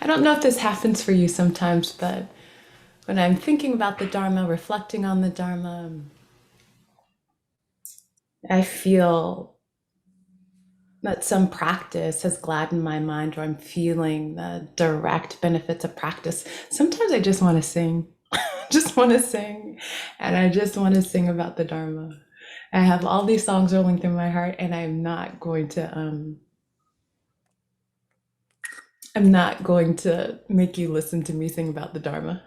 I don't know if this happens for you sometimes, but when I'm thinking about the Dharma, reflecting on the Dharma, I feel that some practice has gladdened my mind, or I'm feeling the direct benefits of practice. Sometimes I just want to sing, just want to sing, and I just want to sing about the Dharma. I have all these songs rolling through my heart, and I'm not going to make you listen to me sing about the Dharma.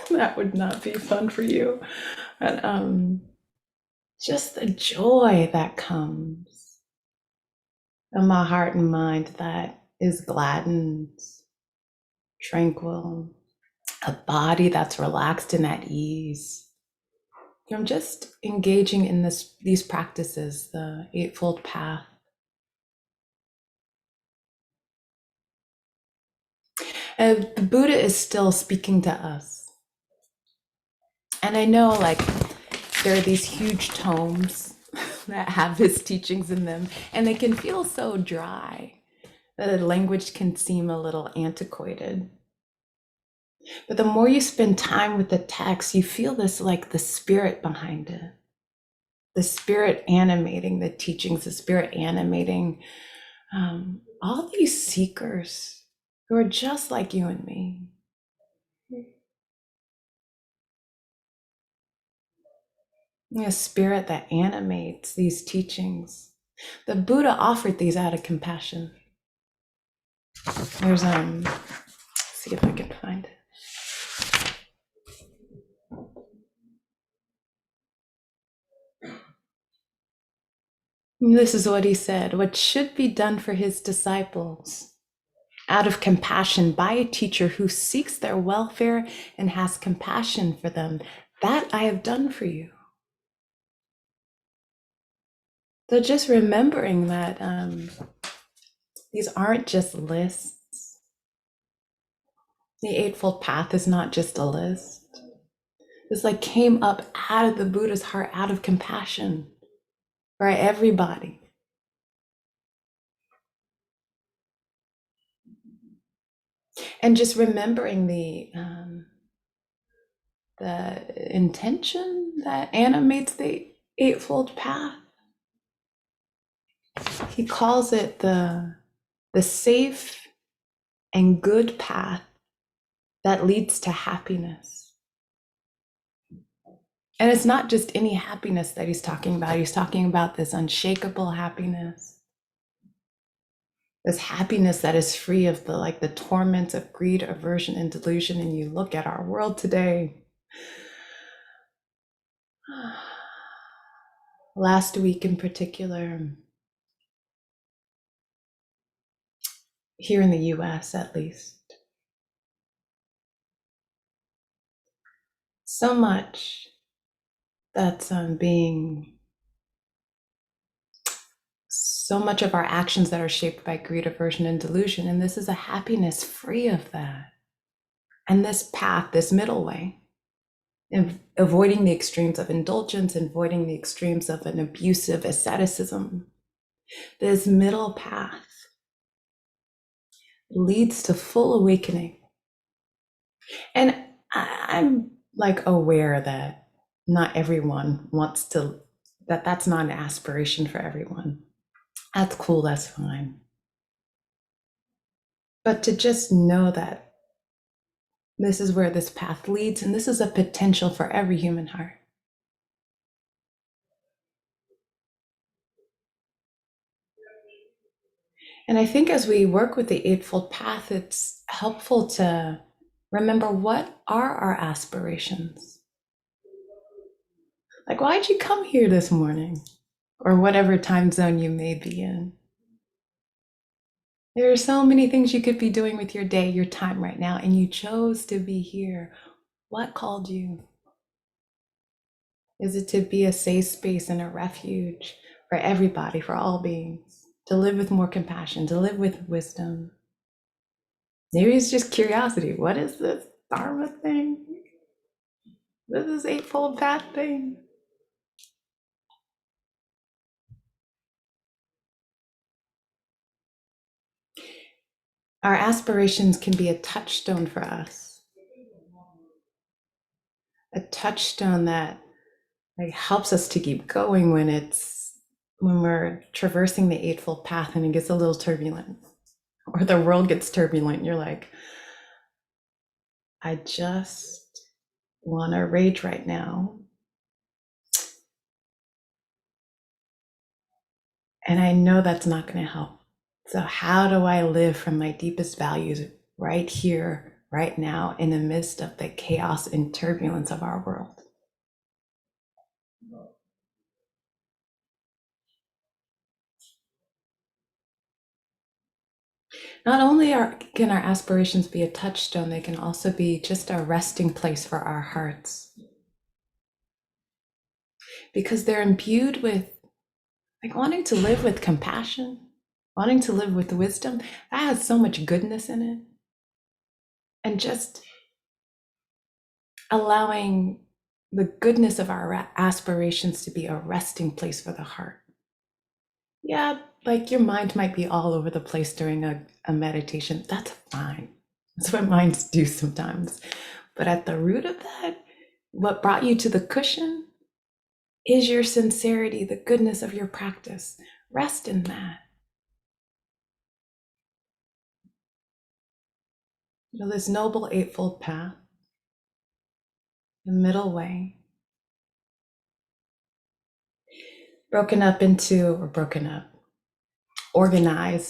That would not be fun for you. But just the joy that comes from my heart and mind that is gladdened, tranquil, a body that's relaxed and at ease. I'm just engaging in these practices, the Eightfold Path. The Buddha is still speaking to us. And I know, like, there are these huge tomes that have his teachings in them, and they can feel so dry that the language can seem a little antiquated. But the more you spend time with the text, you feel this, like, the spirit behind it, the spirit animating the teachings, the spirit animating all these seekers who are just like you and me. A spirit that animates these teachings. The Buddha offered these out of compassion. There's let's see if I can find it. This is what he said: what should be done for his disciples out of compassion by a teacher who seeks their welfare and has compassion for them, that I have done for you. So just remembering that these aren't just lists. The Eightfold Path is not just a list. This, like, came up out of the Buddha's heart, out of compassion for everybody. And just remembering the intention that animates the Eightfold Path. He calls it the safe and good path that leads to happiness. And it's not just any happiness that he's talking about. He's talking about this unshakable happiness, this happiness that is free of the torments of greed, aversion, and delusion. And you look at our world today. Last week in particular, here in the US at least, so much that's being, so much of our actions that are shaped by greed, aversion, and delusion. And this is a happiness free of that. And this path, this middle way, avoiding the extremes of indulgence, avoiding the extremes of an abusive asceticism, this middle path leads to full awakening. And I'm, like, aware that not everyone wants to, that's not an aspiration for everyone. That's cool, that's fine. But to just know that this is where this path leads, and this is a potential for every human heart. And I think as we work with the Eightfold Path, it's helpful to remember, what are our aspirations? Like, why'd you come here this morning? Or whatever time zone you may be in. There are so many things you could be doing with your day, your time right now, and you chose to be here. What called you? Is it to be a safe space and a refuge for everybody, for all beings, to live with more compassion, to live with wisdom? Maybe it's just curiosity. What is this Dharma thing? What is this Eightfold Path thing? Our aspirations can be a touchstone for us, a touchstone that like helps us to keep going when we're traversing the Eightfold Path and it gets a little turbulent, or the world gets turbulent. You're like, I just want to rage right now. And I know that's not going to help. So, how do I live from my deepest values right here, right now, in the midst of the chaos and turbulence of our world? Not only can our aspirations be a touchstone, they can also be just a resting place for our hearts, because they're imbued with like wanting to live with compassion, wanting to live with wisdom. That has so much goodness in it. And just allowing the goodness of our aspirations to be a resting place for the heart. Yeah, like your mind might be all over the place during a meditation. That's fine. That's what minds do sometimes. But at the root of that, what brought you to the cushion is your sincerity, the goodness of your practice. Rest in that. You know, this noble eightfold path, the middle way, organized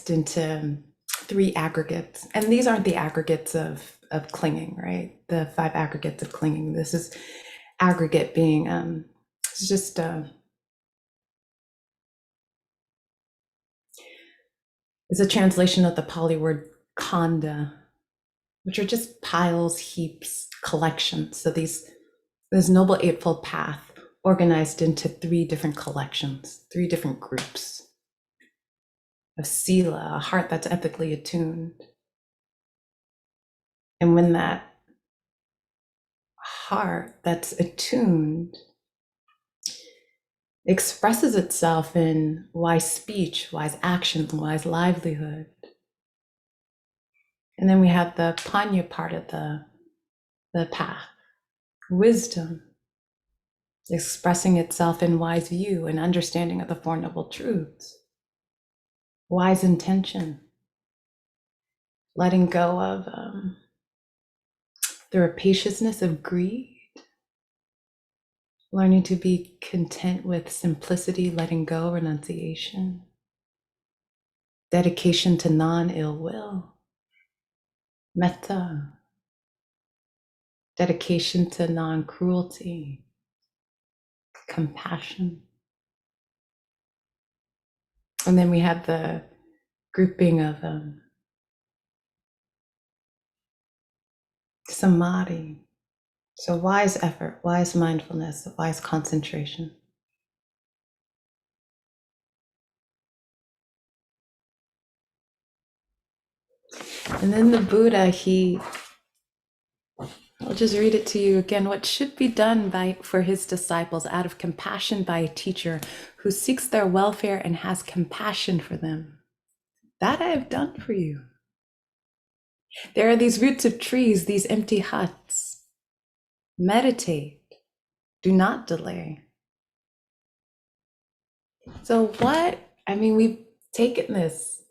into three aggregates. And these aren't the aggregates of clinging, right? The five aggregates of clinging. This is aggregate being it's just it's a translation of the Pali word khanda, which are just piles, heaps, collections. So this noble eightfold path organized into three different collections, three different groups of Sila, a heart that's ethically attuned. And when that heart that's attuned expresses itself in wise speech, wise action, wise livelihood. And then we have the Panna part of the path, wisdom, expressing itself in wise view and understanding of the Four Noble Truths, wise intention, letting go of the rapaciousness of greed, learning to be content with simplicity, letting go, renunciation, dedication to non-ill will, metta, dedication to non-cruelty, compassion. And then we have the grouping of Samadhi. So wise effort, wise mindfulness, wise concentration. And then the Buddha, I'll just read it to you again. What should be done for his disciples out of compassion by a teacher who seeks their welfare and has compassion for them, that I have done for you. There are these roots of trees, these empty huts. Meditate. Do not delay. So we've taken this.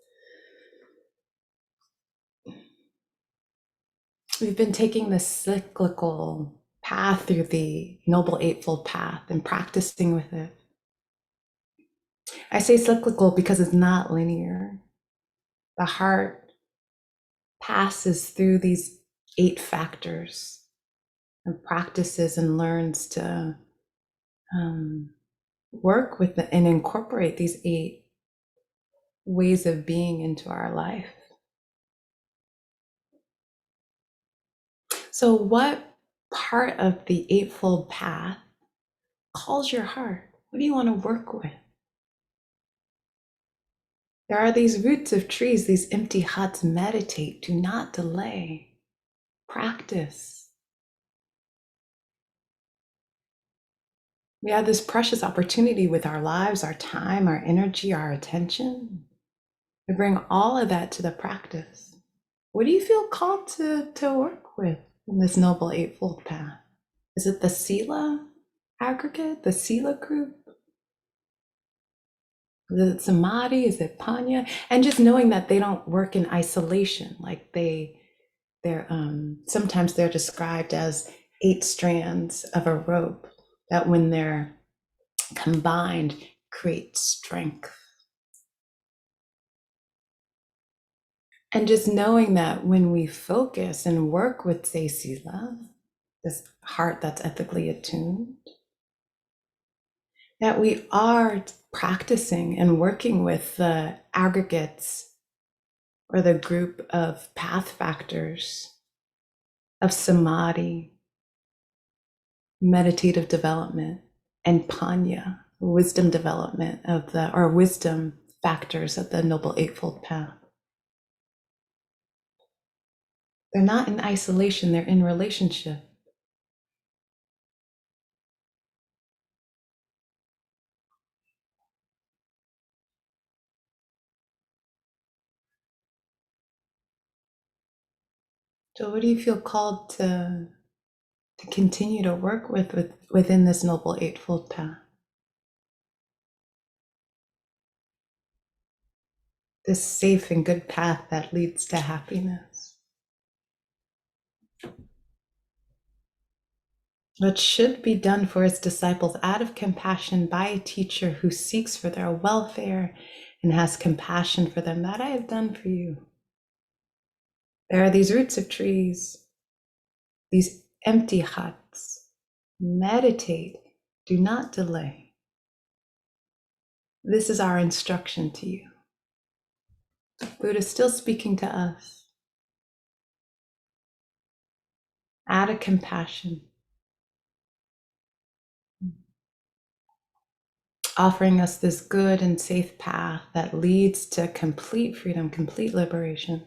We've been taking this cyclical path through the Noble Eightfold Path and practicing with it. I say cyclical because it's not linear. The heart passes through these 8 factors and practices and learns to work with and incorporate these 8 ways of being into our life. So what part of the Eightfold Path calls your heart? What do you want to work with? There are these roots of trees, these empty huts. Meditate, do not delay. Practice. We have this precious opportunity with our lives, our time, our energy, our attention. We bring all of that to the practice. What do you feel called to work with in this Noble Eightfold Path? Is it the Sila aggregate, the Sila group? Is it Samadhi? Is it Panna? And just knowing that they don't work in isolation, like they're sometimes they're described as 8 strands of a rope that when they're combined create strength. And just knowing that when we focus and work with say Sila, this heart that's ethically attuned, that we are practicing and working with the aggregates or the group of path factors of samadhi, meditative development, and panya, wisdom development of the, or wisdom factors of the Noble Eightfold Path. They're not in isolation, they're in relationship. So what do you feel called to continue to work with within this Noble Eightfold Path? This safe and good path that leads to happiness. What should be done for its disciples out of compassion by a teacher who seeks for their welfare and has compassion for them, that I have done for you. There are these roots of trees, these empty huts. Meditate, do not delay. This is our instruction to you. Buddha is still speaking to us. Out of compassion, offering us this good and safe path that leads to complete freedom, complete liberation.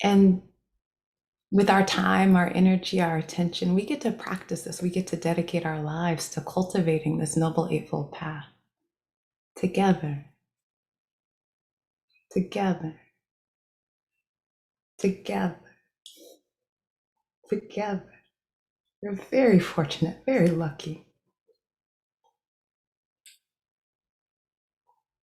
And with our time, our energy, our attention, we get to practice this. We get to dedicate our lives to cultivating this Noble Eightfold Path together, together, together, together. We're very fortunate, very lucky.